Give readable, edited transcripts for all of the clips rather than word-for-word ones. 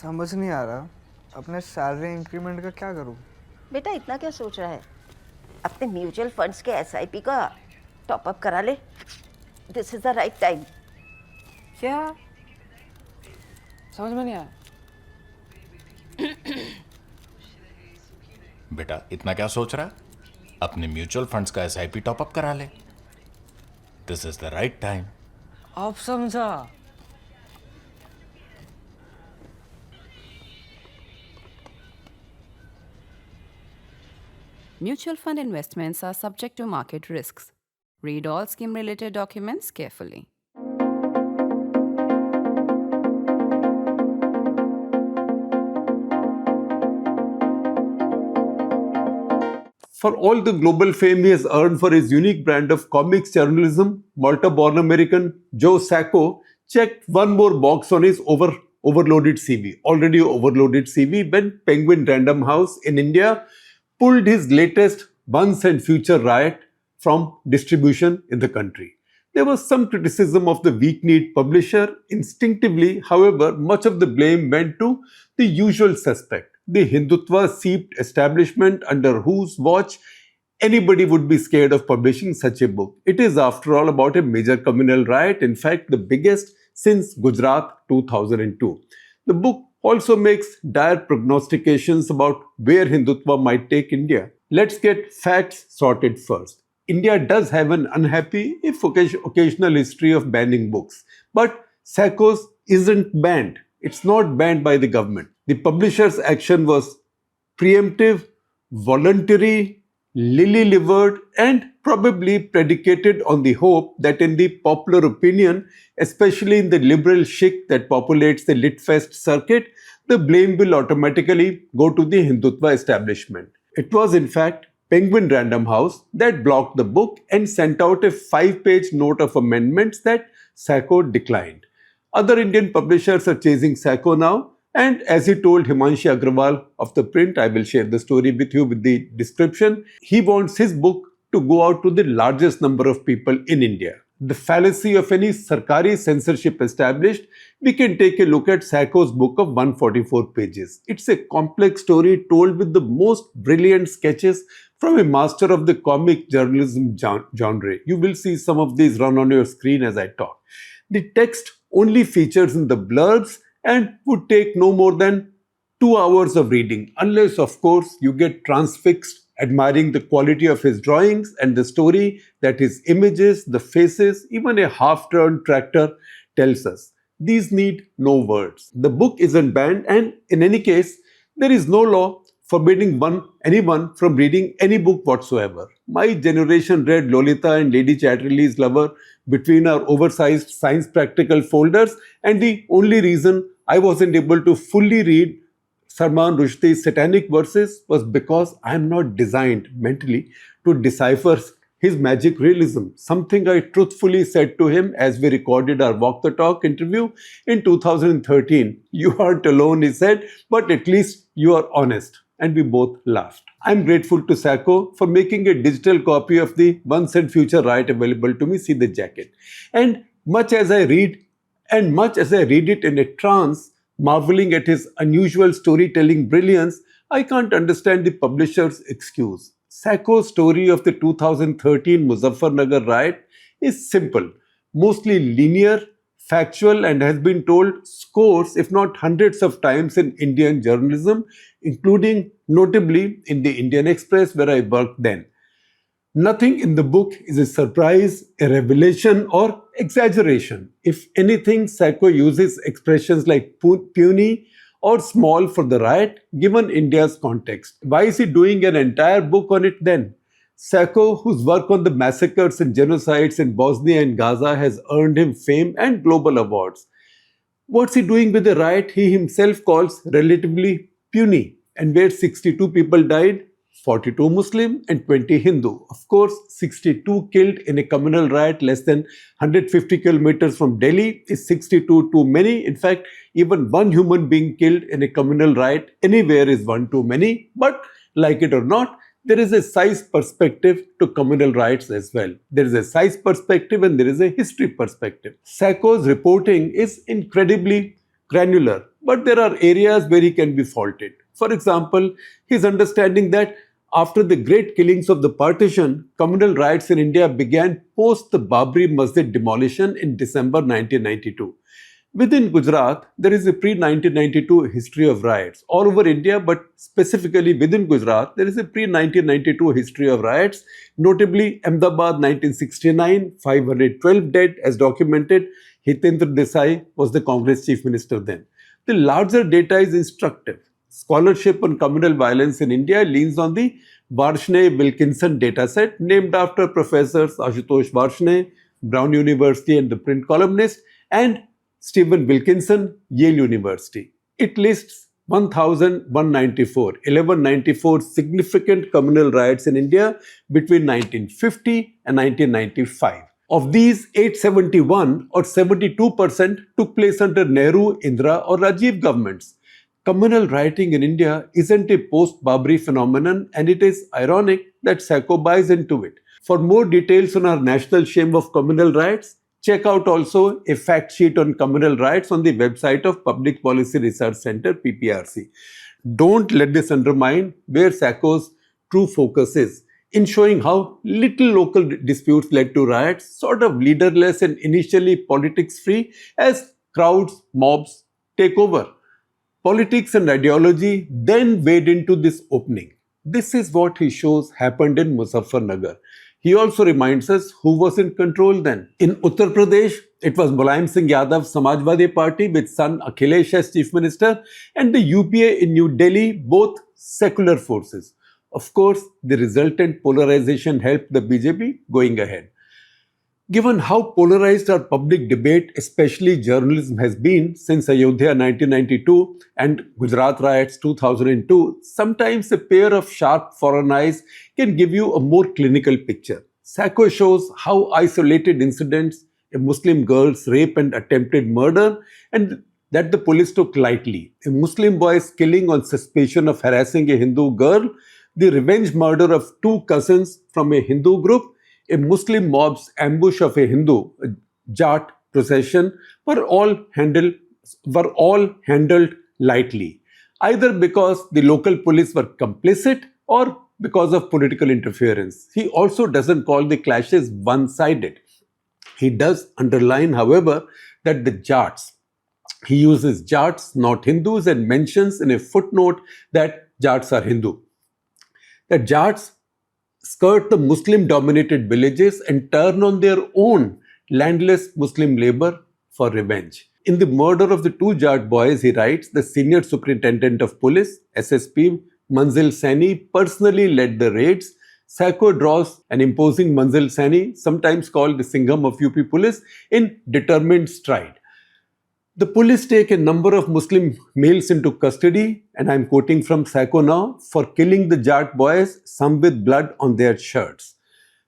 समझ नहीं आ रहा अपने सैलरी इंक्रीमेंट का क्या करूं। बेटा इतना क्या सोच रहा है? अपने म्यूचुअल फंड्स के एसआईपी का टॉप अप करा ले। This is the right time. क्या समझ में नहीं आया? बेटा इतना क्या सोच रहा है? अपने म्यूचुअल फंड्स का एसआईपी टॉपअप करा ले। This is the right time. अब समझा। Mutual fund investments are subject to market risks. Read all scheme-related documents carefully. For all the global fame he has earned for his unique brand of comics journalism, Malta-born American Joe Sacco checked one more box on his overloaded CV. Already overloaded CV when Penguin Random House in India pulled his latest Once and Future Riot from distribution in the country. There was some criticism of the weak-kneed publisher. Instinctively, however, much of the blame went to the usual suspect, the Hindutva-seeped establishment under whose watch anybody would be scared of publishing such a book. It is, after all, about a major communal riot, in fact, the biggest since Gujarat 2002. The book also makes dire prognostications about where Hindutva might take India. Let's get facts sorted first. India does have an unhappy, if occasional history of banning books. But Sacco's isn't banned. It's not banned by the government. The publisher's action was preemptive, voluntary, lily-livered, and probably predicated on the hope that in the popular opinion, especially in the liberal chic that populates the Litfest circuit, the blame will automatically go to the Hindutva establishment. It was, in fact, Penguin Random House that blocked the book and sent out a 5-page note of amendments that Sacco declined. Other Indian publishers are chasing Sacco now, and as he told Himanshi Agrawal of ThePrint, I will share the story with you with the description, he wants his book to go out to the largest number of people in India. The fallacy of any Sarkari censorship established, we can take a look at Sacco's book of 144 pages. It's a complex story told with the most brilliant sketches from a master of the comic journalism genre. You will see some of these run on your screen as I talk. The text only features in the blurbs and would take no more than 2 hours of reading, unless, of course, you get transfixed admiring the quality of his drawings and the story that his images, the faces, even a half-turned tractor tells us. These need no words. The book isn't banned, and in any case, there is no law forbidding anyone from reading any book whatsoever. My generation read Lolita and Lady Chatterley's Lover between our oversized science practical folders, and the only reason I wasn't able to fully read Salman Rushdie's satanic verses was because I am not designed mentally to decipher his magic realism, something I truthfully said to him as we recorded our Walk the Talk interview in 2013. You aren't alone, he said, but at least you are honest. And we both laughed. I'm grateful to Sacco for making a digital copy of the Once and Future Riot available to me. See the jacket. And much as I read it in a trance, marveling at his unusual storytelling brilliance, I can't understand the publisher's excuse. Sacco's story of the 2013 Muzaffarnagar riot is simple, mostly linear, factual, and has been told scores, if not hundreds of times in Indian journalism, including notably in the Indian Express where I worked then. Nothing in the book is a surprise, a revelation, or exaggeration. If anything, Sacco uses expressions like puny or small for the riot, given India's context. Why is he doing an entire book on it then? Sacco, whose work on the massacres and genocides in Bosnia and Gaza has earned him fame and global awards. What's he doing with a riot he himself calls relatively puny, and where 62 people died? 42 Muslim and 20 Hindu. Of course, 62 killed in a communal riot less than 150 kilometers from Delhi is 62 too many. In fact, even one human being killed in a communal riot anywhere is one too many. But like it or not, there is a size perspective to communal riots as well. There is a size perspective and there is a history perspective. Sacco's reporting is incredibly granular, but there are areas where he can be faulted. For example, his understanding that after the great killings of the partition, communal riots in India began post the Babri Masjid demolition in December 1992. Within Gujarat, there is a pre-1992 history of riots. All over India, but specifically within Gujarat, there is a pre-1992 history of riots. Notably, Ahmedabad 1969, 512 dead as documented. Hitendra Desai was the Congress chief minister then. The larger data is instructive. Scholarship on communal violence in India leans on the Varshney-Wilkinson dataset named after Professors Ashutosh Varshney, Brown University and the print columnist, and Stephen Wilkinson, Yale University. It lists 1194 significant communal riots in India between 1950 and 1995. Of these, 871 or 72% took place under Nehru, Indira or Rajiv governments. Communal rioting in India isn't a post-Babri phenomenon, and it is ironic that Sacco buys into it. For more details on our national shame of communal riots, check out also a fact sheet on communal riots on the website of Public Policy Research Center, PPRC. Don't let this undermine where Sacco's true focus is, in showing how little local disputes led to riots, sort of leaderless and initially politics-free, as crowds, mobs take over. Politics and ideology then wade into this opening. This is what he shows happened in Muzaffarnagar. He also reminds us who was in control then. In Uttar Pradesh, it was Mulayam Singh Yadav's Samajwadi Party with son Akhilesh as chief minister, and the UPA in New Delhi, both secular forces. Of course, the resultant polarization helped the BJP going ahead. Given how polarized our public debate, especially journalism, has been since Ayodhya 1992 and Gujarat riots 2002, sometimes a pair of sharp foreign eyes can give you a more clinical picture. Sacco shows how isolated incidents, a Muslim girl's rape and attempted murder, and that the police took lightly, a Muslim boy's killing on suspicion of harassing a Hindu girl, the revenge murder of two cousins from a Hindu group, a Muslim mob's ambush of a Hindu Jat procession were all handled lightly, either because the local police were complicit or because of political interference. He also doesn't call the clashes one-sided. He does underline, however, that the Jats, he uses Jats, not Hindus, and mentions in a footnote that Jats are Hindu. That Jats skirt the Muslim-dominated villages and turn on their own landless Muslim labor for revenge. In the murder of the two Jat boys, he writes, the senior superintendent of police, SSP Manzil Saini, personally led the raids. Sacco draws an imposing Manzil Saini, sometimes called the Singham of UP police, in determined stride. The police take a number of Muslim males into custody, and I'm quoting from Sacco now, for killing the Jat boys, some with blood on their shirts.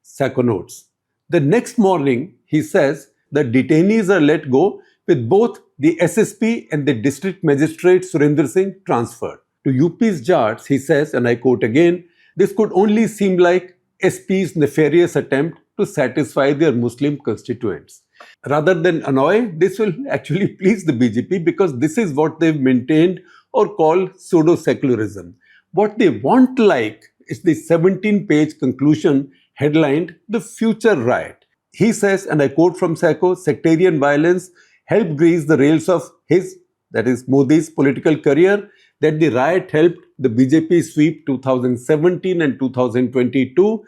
Sacco notes. The next morning, he says, the detainees are let go with both the SSP and the district magistrate Surinder Singh transferred. To UP's Jats, he says, and I quote again, this could only seem like SP's nefarious attempt to satisfy their Muslim constituents. Rather than annoy, this will actually please the BJP because this is what they've maintained or call pseudo-secularism. What they want like is the 17-page conclusion headlined The Future Riot. He says, and I quote from Sacco, sectarian violence helped grease the rails of his, that is Modi's, political career, that the riot helped the BJP sweep 2017 and 2022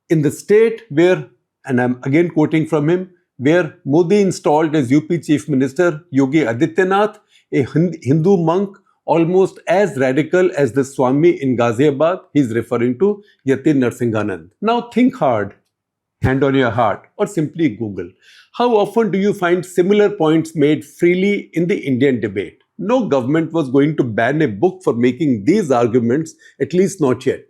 in the state where, and I'm again quoting from him, where Modi installed as UP Chief Minister Yogi Adityanath, a Hindu monk almost as radical as the Swami in Ghaziabad. He's referring to Yatin Narsinghanand. Now think hard, hand on your heart, or simply Google. How often do you find similar points made freely in the Indian debate? No government was going to ban a book for making these arguments, at least not yet.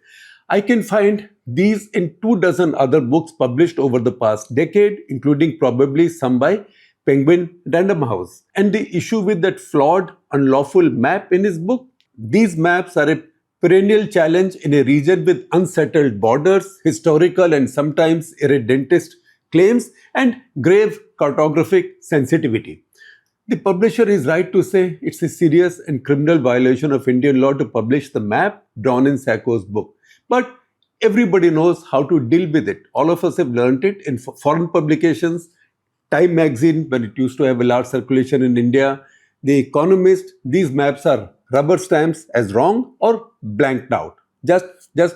I can find these in 24 other books published over the past decade, including probably some by Penguin Random House. And the issue with that flawed, unlawful map in his book, these maps are a perennial challenge in a region with unsettled borders, historical and sometimes irredentist claims, and grave cartographic sensitivity. The publisher is right to say it's a serious and criminal violation of Indian law to publish the map drawn in Sacco's book. But everybody knows how to deal with it. All of us have learned it in foreign publications. Time magazine, when it used to have a large circulation in India, The Economist, these maps are rubber stamps as wrong or blanked out. Just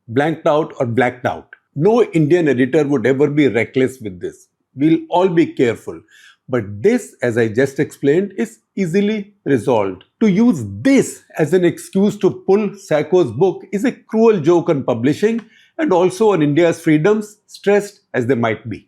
blanked out or blacked out. No Indian editor would ever be reckless with this. We'll all be careful. But this, as I just explained, is easily resolved. To use this as an excuse to pull Sacco's book is a cruel joke on publishing and also on India's freedoms, stressed as they might be.